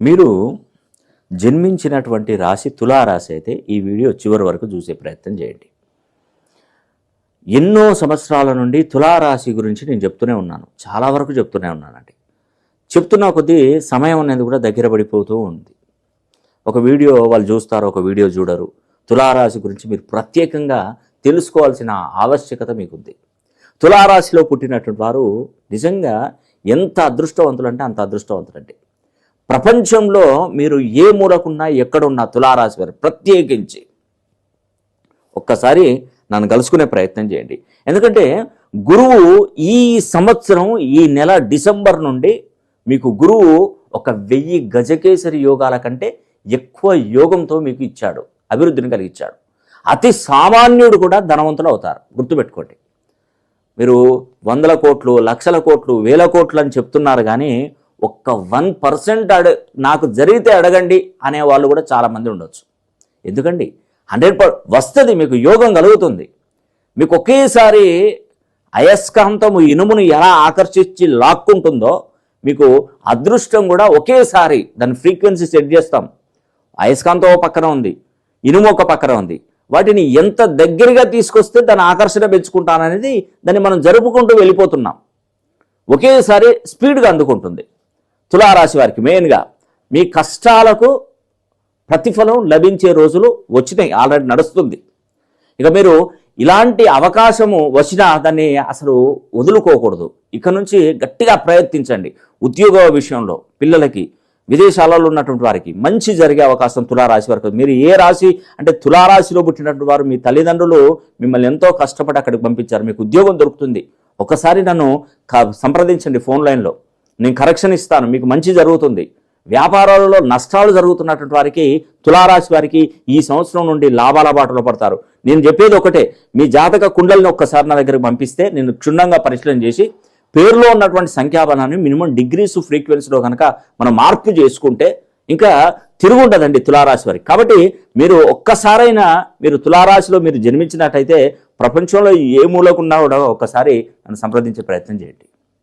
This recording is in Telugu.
మీరు జన్మించినటువంటి రాశి తులారాశి అయితే ఈ వీడియో చివరి వరకు చూసే ప్రయత్నం చేయండి. ఎన్నో సంవత్సరాల నుండి తులారాశి గురించి నేను చెప్తూనే ఉన్నాను, చాలా వరకు చెప్తూనే ఉన్నానండి. చెప్తున్న కొద్దీ సమయం అనేది కూడా దగ్గర పడిపోతూ ఉంది. ఒక వీడియో వాళ్ళు చూస్తారు, ఒక వీడియో చూడరు. తులారాశి గురించి మీరు ప్రత్యేకంగా తెలుసుకోవాల్సిన ఆవశ్యకత మీకుంది. తులారాశిలో పుట్టినటువంటి వారు నిజంగా ఎంత అదృష్టవంతులు అంటే అంత అదృష్టవంతులండి. ప్రపంచంలో మీరు ఏ మూలకున్నా ఎక్కడున్నా తులారాశి వారు ప్రత్యేకించి ఒక్కసారి నన్ను కలుసుకునే ప్రయత్నం చేయండి. ఎందుకంటే గురువు ఈ సంవత్సరం ఈ నెల డిసెంబర్ నుండి మీకు గురువు 1000 గజకేసరి యోగాల కంటే ఎక్కువ యోగంతో మీకు ఇచ్చాడు, అభివృద్ధిని కలిగించాడు. అతి సామాన్యుడు కూడా ధనవంతులు అవుతారు. గుర్తుపెట్టుకోండి. మీరు 100 కోట్లు, లక్షల కోట్లు, వేల కోట్లు అని చెప్తున్నారు, కానీ ఒక్క 1% నాకు జరిగితే అడగండి అనే వాళ్ళు కూడా చాలామంది ఉండొచ్చు. ఎందుకండి 100% వస్తుంది, మీకు యోగం కలుగుతుంది. మీకు ఒకేసారి అయస్కాంతము ఇనుమును ఎలా ఆకర్షించి లాక్కుంటుందో మీకు అదృష్టం కూడా ఒకేసారి దాని ఫ్రీక్వెన్సీ సెట్ చేస్తాం. అయస్కాంతం ఒక పక్కన ఉంది, ఇనుము ఒక పక్కన ఉంది. వాటిని ఎంత దగ్గరగా తీసుకొస్తే దాని ఆకర్షణ పెంచుకుంటాననేది దాన్ని మనం జరుపుకుంటూ వెళ్ళిపోతున్నాం. ఒకేసారి స్పీడ్గా అందుకుంటుంది. తులారాశి వారికి మెయిన్గా మీ కష్టాలకు ప్రతిఫలం లభించే రోజులు వచ్చినాయి, ఆల్రెడీ నడుస్తుంది. ఇక మీరు ఇలాంటి అవకాశము వచ్చినా దాన్ని అసలు వదులుకోకూడదు. ఇక నుంచి గట్టిగా ప్రయత్నించండి. ఉద్యోగ విషయంలో పిల్లలకి, విదేశాలలో ఉన్నటువంటి వారికి మంచి జరిగే అవకాశం తులారాశి వరకు. మీరు ఏ రాశి అంటే తులారాశిలో పుట్టినటువంటి వారు, మీ తల్లిదండ్రులు మిమ్మల్ని ఎంతో కష్టపడి అక్కడికి పంపించారు, మీకు ఉద్యోగం దొరుకుతుంది. ఒకసారి నన్ను సంప్రదించండి ఫోన్ లైన్లో, నేను కరెక్షన్ ఇస్తాను, మీకు మంచి జరుగుతుంది. వ్యాపారాలలో నష్టాలు జరుగుతున్నటువంటి వారికి, తులారాశి వారికి ఈ సంవత్సరం నుండి లాభాల బాటలో పడతారు. నేను చెప్పేది ఒకటే, మీ జాతక కుండలిని ఒక్కసారి నా దగ్గరికి పంపిస్తే నేను క్షుణ్ణంగా పరిశీలన చేసి పేరులో ఉన్నటువంటి సంఖ్యాబలాన్ని మినిమం డిగ్రీస్ ఫ్రీక్వెన్సీలో కనుక మనం మార్పు చేసుకుంటే ఇంకా తిరుగుండదండి తులారాశి వారికి. కాబట్టి మీరు ఒక్కసారైనా మీరు తులారాశిలో మీరు జన్మించినట్టయితే ప్రపంచంలో ఏ మూలకున్నా కూడా ఒక్కసారి నన్ను సంప్రదించే ప్రయత్నం చేయండి.